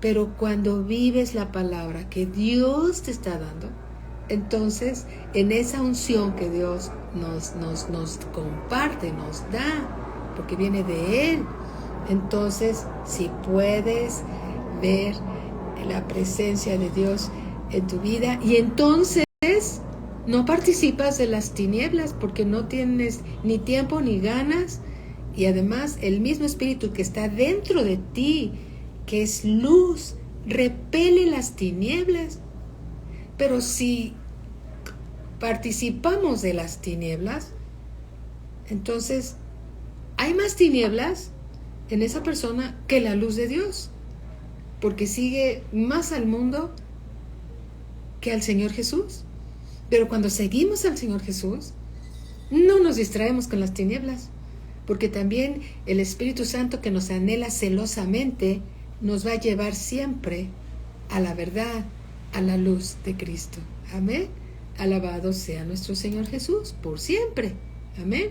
Pero cuando vives la palabra que Dios te está dando, entonces en esa unción que Dios nos comparte, nos da, porque viene de Él, entonces si puedes ver la presencia de Dios en tu vida, y entonces no participas de las tinieblas porque no tienes ni tiempo ni ganas, y además el mismo espíritu que está dentro de ti, que es luz, repele las tinieblas. Pero si participamos de las tinieblas, entonces hay más tinieblas en esa persona que la luz de Dios, porque sigue más al mundo que al Señor Jesús. Pero cuando seguimos al Señor Jesús, no nos distraemos con las tinieblas, porque también el Espíritu Santo, que nos anhela celosamente, nos va a llevar siempre a la verdad, a la luz de Cristo. Amén. Alabado sea nuestro Señor Jesús por siempre. Amén.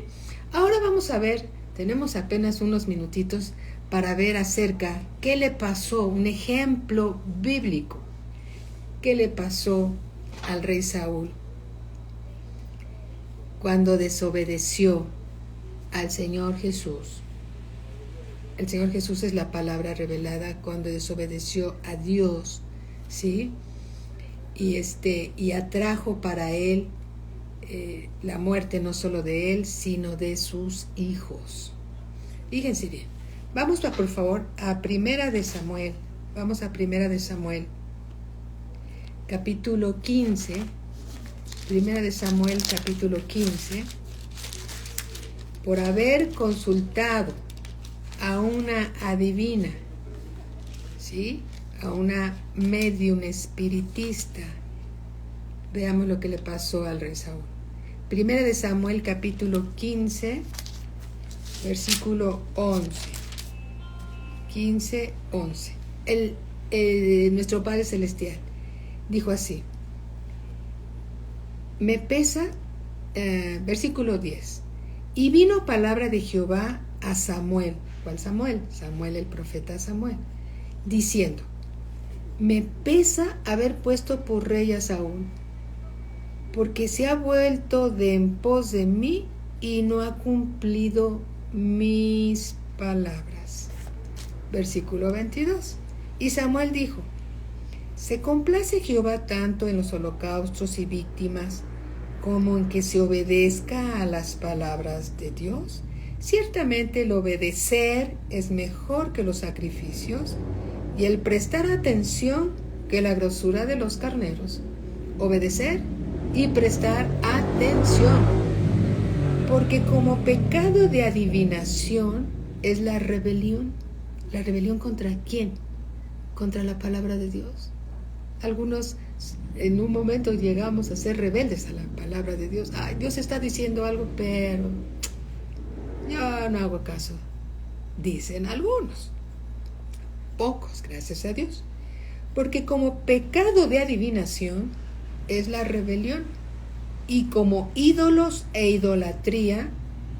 Ahora vamos a ver, tenemos apenas unos minutitos para ver acerca qué le pasó, un ejemplo bíblico, qué le pasó al rey Saúl cuando desobedeció al Señor Jesús. El Señor Jesús es la palabra revelada, cuando desobedeció a Dios, ¿sí? Y atrajo para él la muerte, no solo de él, sino de sus hijos. Fíjense bien. Vamos por favor a Primera de Samuel. Vamos a Primera de Samuel, capítulo 15. Primera de Samuel, capítulo 15. Por haber consultado a una adivina, ¿sí? A una medium espiritista. Veamos lo que le pasó al rey Saúl. Primera de Samuel, capítulo 15, versículo 11. 15, 11. Nuestro Padre Celestial dijo así: me pesa, versículo 10. Y vino palabra de Jehová a Samuel. ¿Cuál Samuel? Samuel, el profeta Samuel, diciendo: me pesa haber puesto por rey a Saúl, porque se ha vuelto de en pos de mí y no ha cumplido mis palabras. Versículo 22. Y Samuel dijo: ¿se complace Jehová tanto en los holocaustos y víctimas como en que se obedezca a las palabras de Dios? Ciertamente el obedecer es mejor que los sacrificios, y el prestar atención que la grosura de los carneros. Obedecer y prestar atención, porque como pecado de adivinación es la rebelión. ¿La rebelión contra quién? Contra la palabra de Dios. Algunos en un momento llegamos a ser rebeldes a la palabra de Dios. Ay, Dios está diciendo algo, pero yo no hago caso. Dicen algunos. Pocos, gracias a Dios. Porque como pecado de adivinación es la rebelión, y como ídolos e idolatría,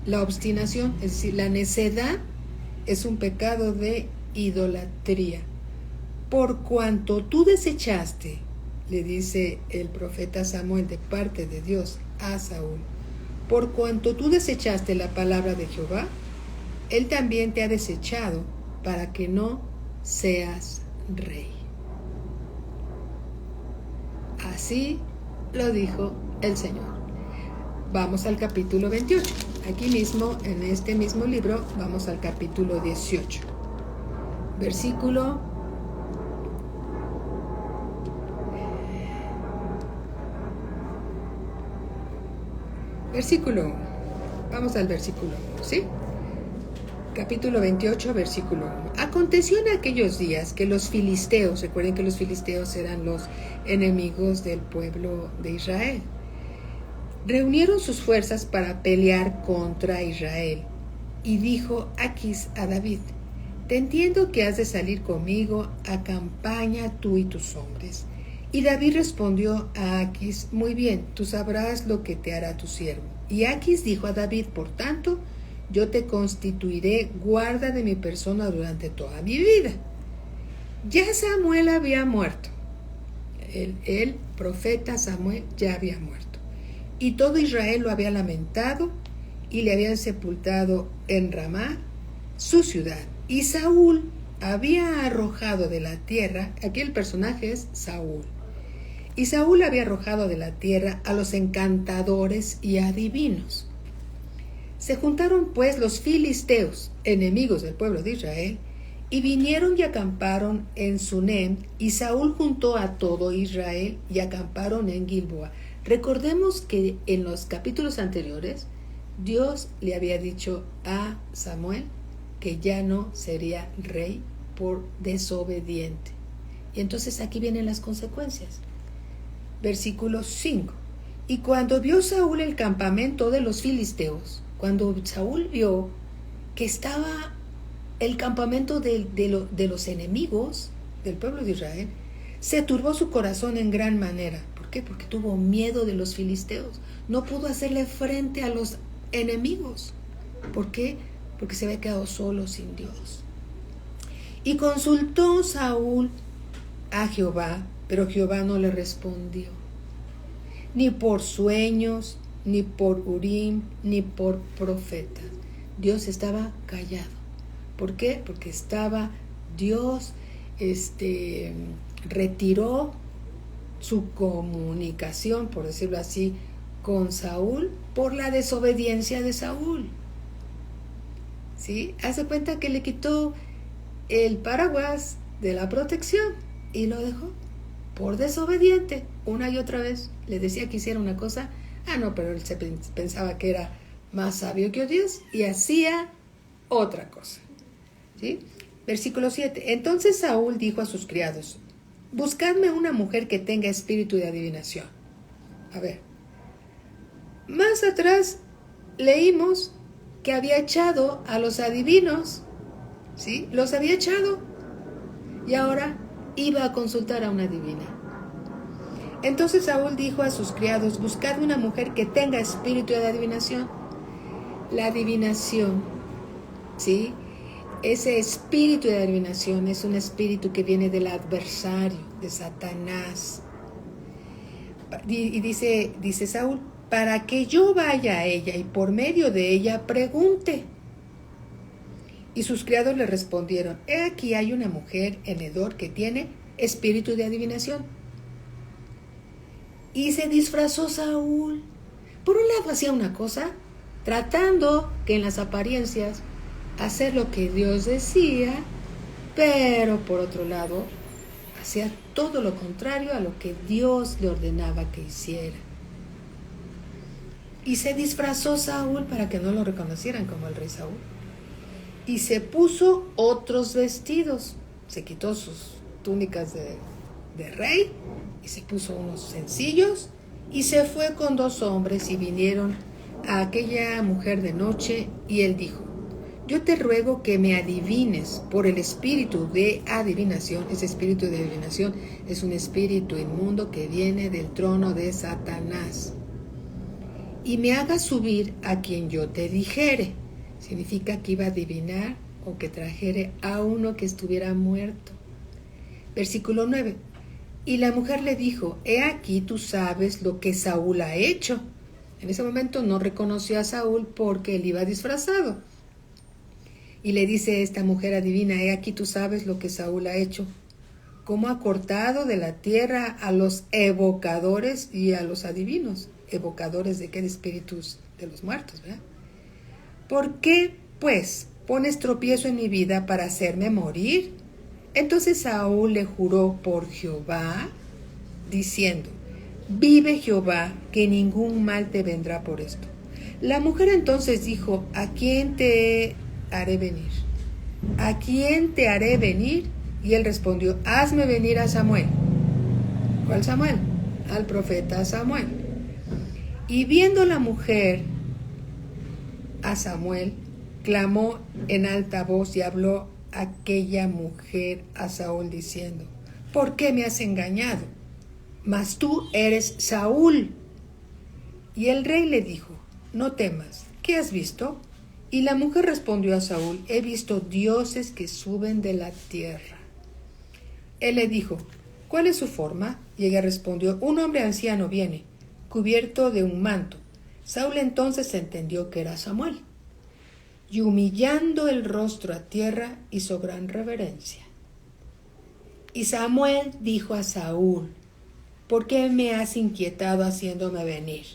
la obstinación, es decir, la necedad, es un pecado de idolatría. Por cuanto tú desechaste, le dice el profeta Samuel de parte de Dios a Saúl, por cuanto tú desechaste la palabra de Jehová, él también te ha desechado para que no seas rey. Así lo dijo el Señor. Vamos al capítulo 28. Aquí mismo, en este mismo libro, vamos al capítulo 18. Versículo 1. Vamos al versículo 1, ¿sí? Capítulo 28, versículo 1. Aconteció en aquellos días que los filisteos, recuerden que los filisteos eran los enemigos del pueblo de Israel, reunieron sus fuerzas para pelear contra Israel. Y dijo Aquis a David: te entiendo que has de salir conmigo a campaña tú y tus hombres. Y David respondió a Aquis: muy bien, tú sabrás lo que te hará tu siervo. Y Aquis dijo a David: por tanto, yo te constituiré guarda de mi persona durante toda mi vida. Ya Samuel había muerto. El profeta Samuel ya había muerto. Y todo Israel lo había lamentado y le habían sepultado en Ramá, su ciudad. Y Saúl había arrojado de la tierra, aquí el personaje es Saúl, y Saúl había arrojado de la tierra a los encantadores y adivinos. Se juntaron pues los filisteos, enemigos del pueblo de Israel, y vinieron y acamparon en Sunem, y Saúl juntó a todo Israel y acamparon en Gilboa. Recordemos que en los capítulos anteriores, Dios le había dicho a Samuel que ya no sería rey por desobediente. Y entonces aquí vienen las consecuencias. Versículo 5. Y cuando vio Saúl el campamento de los filisteos, cuando Saúl vio que estaba el campamento de los enemigos del pueblo de Israel, se turbó su corazón en gran manera. ¿Por qué? Porque tuvo miedo de los filisteos. No pudo hacerle frente a los enemigos. ¿Por qué? Porque se había quedado solo sin Dios. Y consultó Saúl a Jehová, pero Jehová no le respondió, ni por sueños, ni por Urim, ni por profetas. Dios estaba callado. ¿Por qué? Porque Dios retiró su comunicación, por decirlo así, con Saúl por la desobediencia de Saúl. ¿Sí? Hace cuenta que le quitó el paraguas de la protección y lo dejó por desobediente. Una y otra vez le decía que hiciera una cosa, pero él se pensaba que era más sabio que Dios y hacía otra cosa. ¿Sí? Versículo 7. Entonces Saúl dijo a sus criados: buscadme una mujer que tenga espíritu de adivinación. A ver, más atrás leímos que había echado a los adivinos, ¿sí? Los había echado y ahora iba a consultar a una divina. Entonces Saúl dijo a sus criados: buscadme una mujer que tenga espíritu de adivinación. La adivinación, ¿sí? Ese espíritu de adivinación es un espíritu que viene del adversario, de Satanás. Y dice Saúl: para que yo vaya a ella y por medio de ella pregunte. Y sus criados le respondieron: he aquí hay una mujer en Edor que tiene espíritu de adivinación. Y se disfrazó Saúl. Por un lado hacía una cosa, tratando que en las apariencias hacer lo que Dios decía, pero por otro lado hacía todo lo contrario a lo que Dios le ordenaba que hiciera. Y se disfrazó Saúl para que no lo reconocieran como el rey Saúl. Y se puso otros vestidos. Se quitó sus túnicas de rey y se puso unos sencillos y se fue con 2 hombres y vinieron a aquella mujer de noche y él dijo: yo te ruego que me adivines por el espíritu de adivinación. Ese espíritu de adivinación es un espíritu inmundo que viene del trono de Satanás. Y me hagas subir a quien yo te dijere. Significa que iba a adivinar o que trajere a uno que estuviera muerto. Versículo 9. Y la mujer le dijo: he aquí tú sabes lo que Saúl ha hecho. En ese momento no reconoció a Saúl porque él iba disfrazado. Y le dice esta mujer adivina: he aquí tú sabes lo que Saúl ha hecho, cómo ha cortado de la tierra a los evocadores y a los adivinos. ¿Evocadores de qué? De espíritus de los muertos, ¿verdad? ¿Por qué, pues, pones tropiezo en mi vida para hacerme morir? Entonces Saúl le juró por Jehová, diciendo: vive Jehová, que ningún mal te vendrá por esto. La mujer entonces dijo: ¿a quién te haré venir? ¿A quién te haré venir? Y él respondió: hazme venir a Samuel. ¿Cuál Samuel? Al profeta Samuel. Y viendo la mujer a Samuel, clamó en alta voz y habló aquella mujer a Saúl diciendo: ¿por qué me has engañado? Mas tú eres Saúl. Y el rey le dijo: no temas, ¿qué has visto? Y la mujer respondió a Saúl: he visto dioses que suben de la tierra. Él le dijo: ¿cuál es su forma? Y ella respondió: un hombre anciano viene, cubierto de un manto. Saúl entonces entendió que era Samuel, y humillando el rostro a tierra, hizo gran reverencia. Y Samuel dijo a Saúl: ¿por qué me has inquietado haciéndome venir?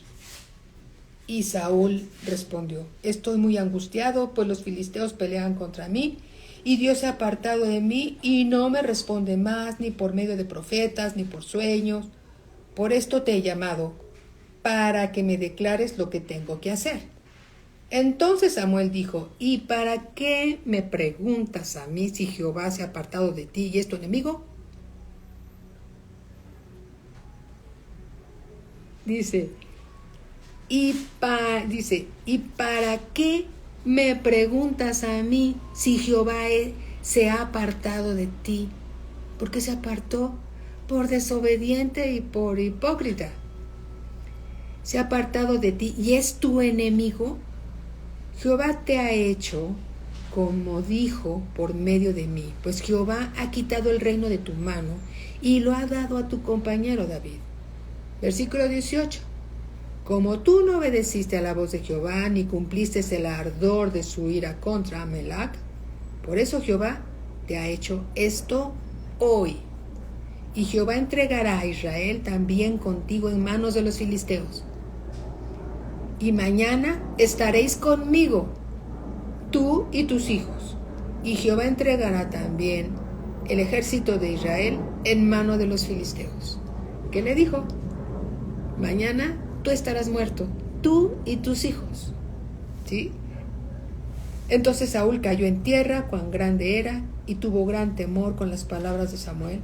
Y Saúl respondió: estoy muy angustiado, pues los filisteos pelean contra mí, y Dios se ha apartado de mí, y no me responde más, ni por medio de profetas, ni por sueños. Por esto te he llamado, para que me declares lo que tengo que hacer. Entonces Samuel dijo: ¿y para qué me preguntas a mí si Jehová se ha apartado de ti y es tu enemigo? Dice, ¿y para qué me preguntas a mí si Jehová se ha apartado de ti? ¿Por qué se apartó? Por desobediente y por hipócrita. Se ha apartado de ti y es tu enemigo. Jehová te ha hecho como dijo por medio de mí, pues Jehová ha quitado el reino de tu mano y lo ha dado a tu compañero David. Versículo 18. Como tú no obedeciste a la voz de Jehová, ni cumpliste el ardor de su ira contra Amelac, por eso Jehová te ha hecho esto hoy. Y Jehová entregará a Israel también contigo en manos de los filisteos. Y mañana estaréis conmigo, tú y tus hijos. Y Jehová entregará también el ejército de Israel en mano de los filisteos. ¿Qué le dijo? Mañana tú estarás muerto, tú y tus hijos. ¿Sí? Entonces Saúl cayó en tierra, cuán grande era, y tuvo gran temor con las palabras de Samuel,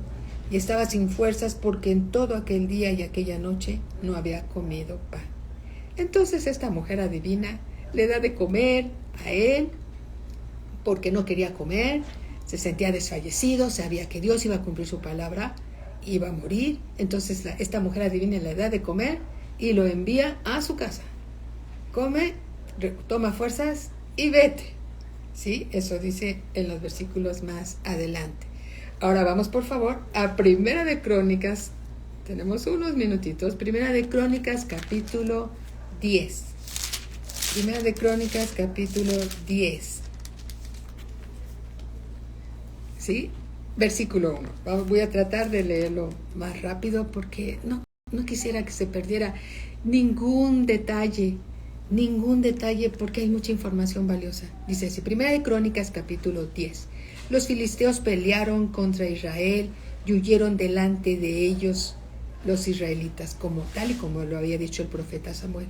y estaba sin fuerzas porque en todo aquel día y aquella noche no había comido pan. Entonces esta mujer adivina le da de comer a él porque no quería comer, se sentía desfallecido, sabía que Dios iba a cumplir su palabra, iba a morir. Entonces esta mujer adivina le da de comer y lo envía a su casa. Come, toma fuerzas y vete. ¿Sí? Eso dice en los versículos más adelante. Ahora vamos por favor a Primera de Crónicas. Tenemos unos minutitos. Primera de Crónicas capítulo 10. Primera de Crónicas capítulo 10. ¿Sí? Versículo 1. Voy a tratar de leerlo más rápido porque no quisiera que se perdiera ningún detalle porque hay mucha información valiosa. Dice así, Primera de Crónicas capítulo 10. Los filisteos pelearon contra Israel y huyeron delante de ellos los israelitas, tal y como lo había dicho el profeta Samuel,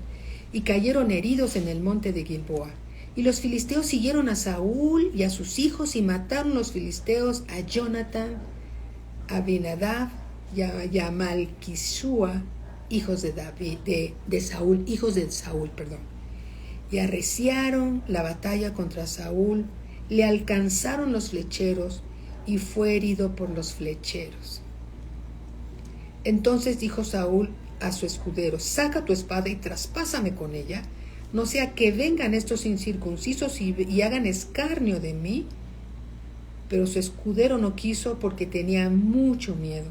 y cayeron heridos en el monte de Gilboa. Y los filisteos siguieron a Saúl y a sus hijos y mataron los filisteos a Jonatán, a Abinadab y a Malquisúa, hijos de Saúl, y arreciaron la batalla contra Saúl, le alcanzaron los flecheros y fue herido por los flecheros. Entonces dijo Saúl a su escudero: saca tu espada y traspásame con ella, no sea que vengan estos incircuncisos y hagan escarnio de mí. Pero su escudero no quiso porque tenía mucho miedo.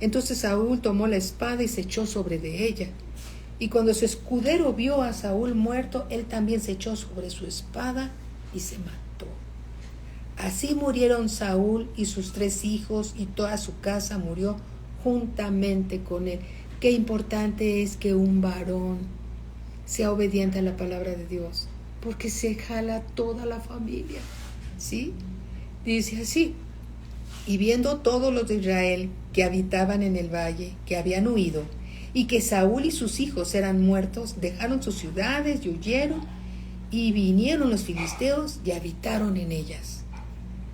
Entonces Saúl tomó la espada y se echó sobre de ella. Y cuando su escudero vio a Saúl muerto, él también se echó sobre su espada y se mató. Así murieron Saúl y sus 3 hijos, y toda su casa murió juntamente con él. Qué importante es que un varón sea obediente a la palabra de Dios, porque se jala toda la familia. ¿Sí? Dice así: y viendo todos los de Israel que habitaban en el valle, que habían huido, y que Saúl y sus hijos eran muertos, dejaron sus ciudades y huyeron, y vinieron los filisteos y habitaron en ellas.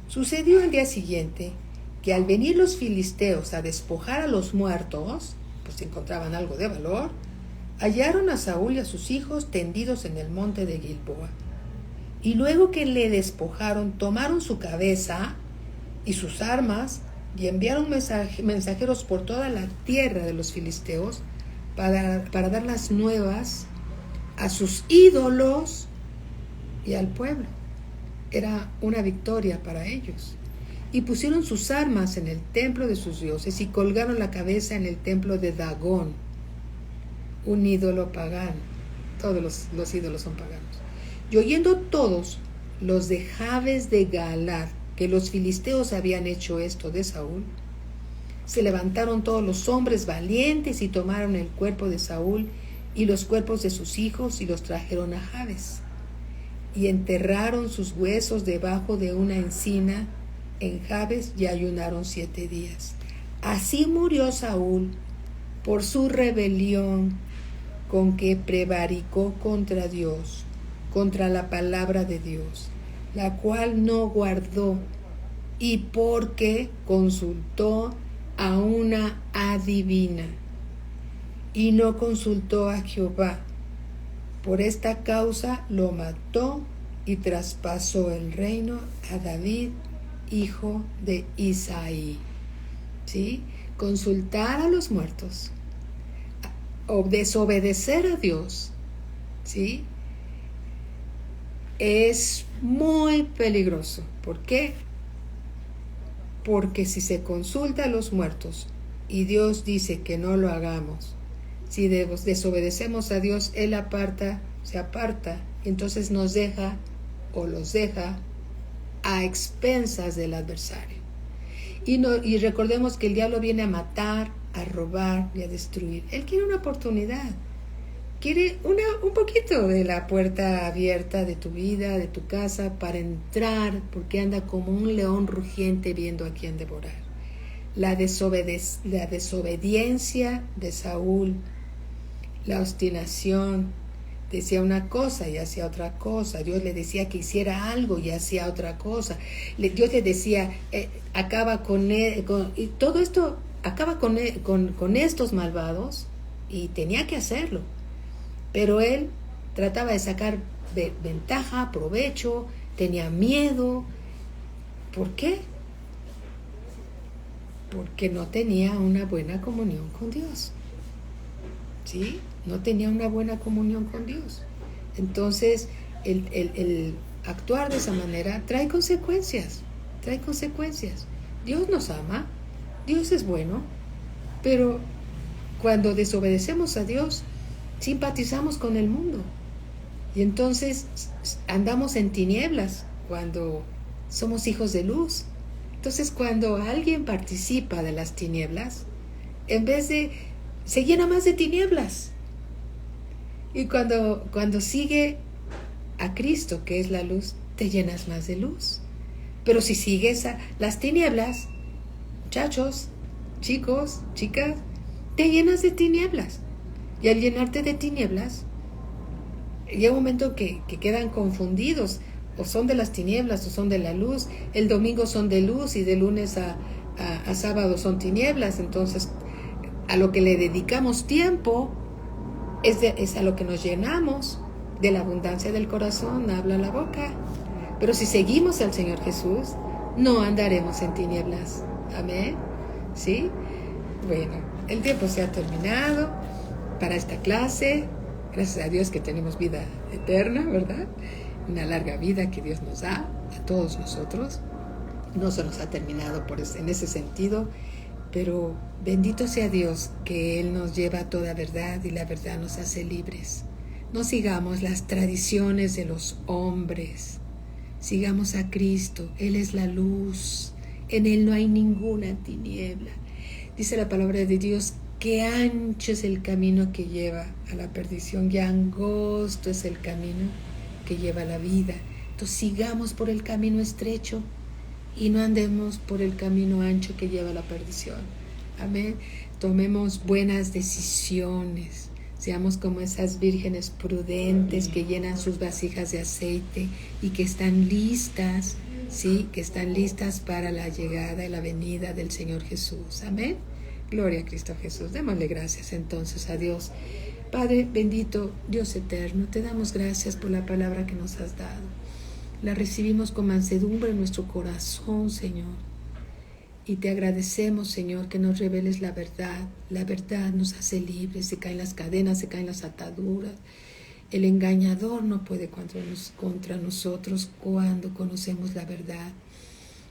Sucedió el día siguiente que al venir los filisteos a despojar a los muertos, pues encontraban algo de valor, hallaron a Saúl y a sus hijos tendidos en el monte de Gilboa. Y luego que le despojaron, tomaron su cabeza y sus armas y enviaron mensajeros por toda la tierra de los filisteos para dar las nuevas a sus ídolos y al pueblo. Era una victoria para ellos. y pusieron sus armas en el templo de sus dioses y colgaron la cabeza en el templo de Dagón, un ídolo pagano. Todos los ídolos son paganos. Y oyendo todos los de Jabes de Galaad que los filisteos habían hecho esto de Saúl, se levantaron todos los hombres valientes y tomaron el cuerpo de Saúl y los cuerpos de sus hijos y los trajeron a Jabes. Y enterraron sus huesos debajo de una encina en Jabes y ayunaron 7 días. Así murió Saúl por su rebelión con que prevaricó contra Dios, contra la palabra de Dios, la cual no guardó, y porque consultó a una adivina y no consultó a Jehová. Por esta causa lo mató y traspasó el reino a David, hijo de Isaí. ¿Sí? Consultar a los muertos, o desobedecer a Dios, ¿sí? Es muy peligroso. ¿Por qué? Porque si se consulta a los muertos y Dios dice que no lo hagamos, si desobedecemos a Dios, Él se aparta, entonces nos deja o los deja a expensas del adversario. Y recordemos que el diablo viene a matar, a robar y a destruir. Él quiere una oportunidad, quiere un poquito de la puerta abierta de tu vida, de tu casa, para entrar, porque anda como un león rugiente viendo a quién devorar. La desobediencia de Saúl, la obstinación, decía una cosa y hacía otra cosa. Dios le decía que hiciera algo y hacía otra cosa. Dios le decía, acaba con él, y todo esto, acaba con estos malvados, y tenía que hacerlo. Pero él trataba de sacar ventaja, provecho, tenía miedo. ¿Por qué? Porque no tenía una buena comunión con Dios. ¿Sí? No tenía una buena comunión con Dios. Entonces, el actuar de esa manera trae consecuencias. Dios nos ama, Dios es bueno, pero cuando desobedecemos a Dios, simpatizamos con el mundo. Y entonces andamos en tinieblas cuando somos hijos de luz. Entonces, cuando alguien participa de las tinieblas, se llena más de tinieblas. Y cuando sigue a Cristo, que es la luz, te llenas más de luz. Pero si sigues las tinieblas, muchachos, chicos, chicas, te llenas de tinieblas. Y al llenarte de tinieblas, llega un momento que quedan confundidos, o son de las tinieblas o son de la luz. El domingo son de luz y de lunes a sábado son tinieblas. Entonces, a lo que le dedicamos tiempo es a lo que nos llenamos. De la abundancia del corazón habla la boca. Pero si seguimos al Señor Jesús, no andaremos en tinieblas. Amén. ¿Sí? Bueno, el tiempo se ha terminado para esta clase. Gracias a Dios que tenemos vida eterna, ¿verdad? Una larga vida que Dios nos da a todos nosotros. No se nos ha terminado en ese sentido, pero bendito sea Dios que Él nos lleva a toda verdad y la verdad nos hace libres. No sigamos las tradiciones de los hombres. Sigamos a Cristo. Él es la luz. En Él no hay ninguna tiniebla. Dice la palabra de Dios que ancho es el camino que lleva a la perdición y angosto es el camino que lleva a la vida. Entonces sigamos por el camino estrecho y no andemos por el camino ancho que lleva a la perdición. Amén. Tomemos buenas decisiones. Seamos como esas vírgenes prudentes que llenan sus vasijas de aceite y que están listas, ¿sí? Que están listas para la llegada y la venida del Señor Jesús. Amén. Gloria a Cristo Jesús. Démosle gracias entonces a Dios. Padre bendito, Dios eterno, te damos gracias por la palabra que nos has dado. La recibimos con mansedumbre en nuestro corazón, Señor. Y te agradecemos, Señor, que nos reveles la verdad. La verdad nos hace libres, se caen las cadenas, se caen las ataduras. El engañador no puede contra nosotros cuando conocemos la verdad.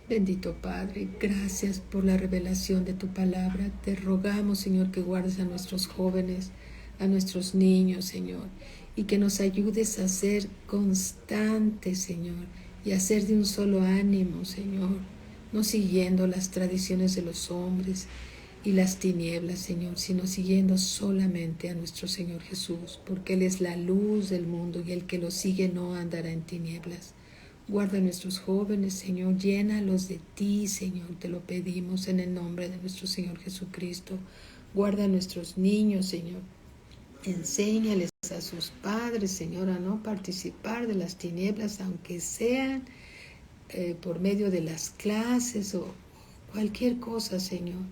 Bendito Padre, gracias por la revelación de tu palabra. Te rogamos, Señor, que guardes a nuestros jóvenes, a nuestros niños, Señor, y que nos ayudes a ser constantes, Señor, y a ser de un solo ánimo, Señor, no siguiendo las tradiciones de los hombres y las tinieblas, Señor, sino siguiendo solamente a nuestro Señor Jesús, porque Él es la luz del mundo y el que lo sigue no andará en tinieblas. Guarda a nuestros jóvenes, Señor, llénalos de ti, Señor, te lo pedimos en el nombre de nuestro Señor Jesucristo. Guarda a nuestros niños, Señor. Enséñales a sus padres, Señor, a no participar de las tinieblas, aunque sean por medio de las clases o cualquier cosa, Señor.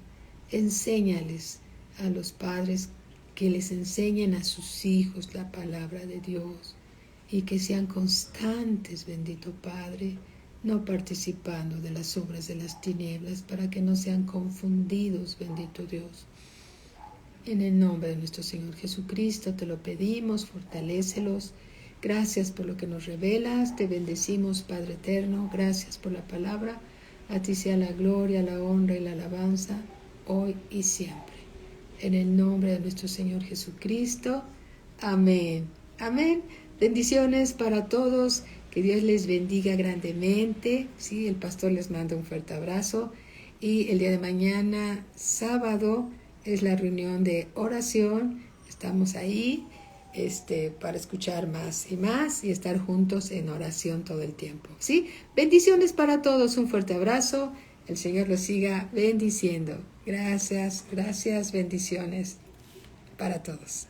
Enséñales a los padres que les enseñen a sus hijos la palabra de Dios y que sean constantes, bendito Padre, no participando de las obras de las tinieblas para que no sean confundidos, bendito Dios. En el nombre de nuestro Señor Jesucristo te lo pedimos, fortalécelos. Gracias por lo que nos revelas, te bendecimos, Padre eterno, gracias por la palabra. A ti sea la gloria, la honra y la alabanza, hoy y siempre. En el nombre de nuestro Señor Jesucristo. Amén. Amén. Bendiciones para todos. Que Dios les bendiga grandemente. Sí, el pastor les manda un fuerte abrazo. Y el día de mañana, sábado, es la reunión de oración. Estamos ahí para escuchar más y estar juntos en oración todo el tiempo. ¿Sí? Bendiciones para todos. Un fuerte abrazo. El Señor los siga bendiciendo. Gracias, gracias, bendiciones para todos.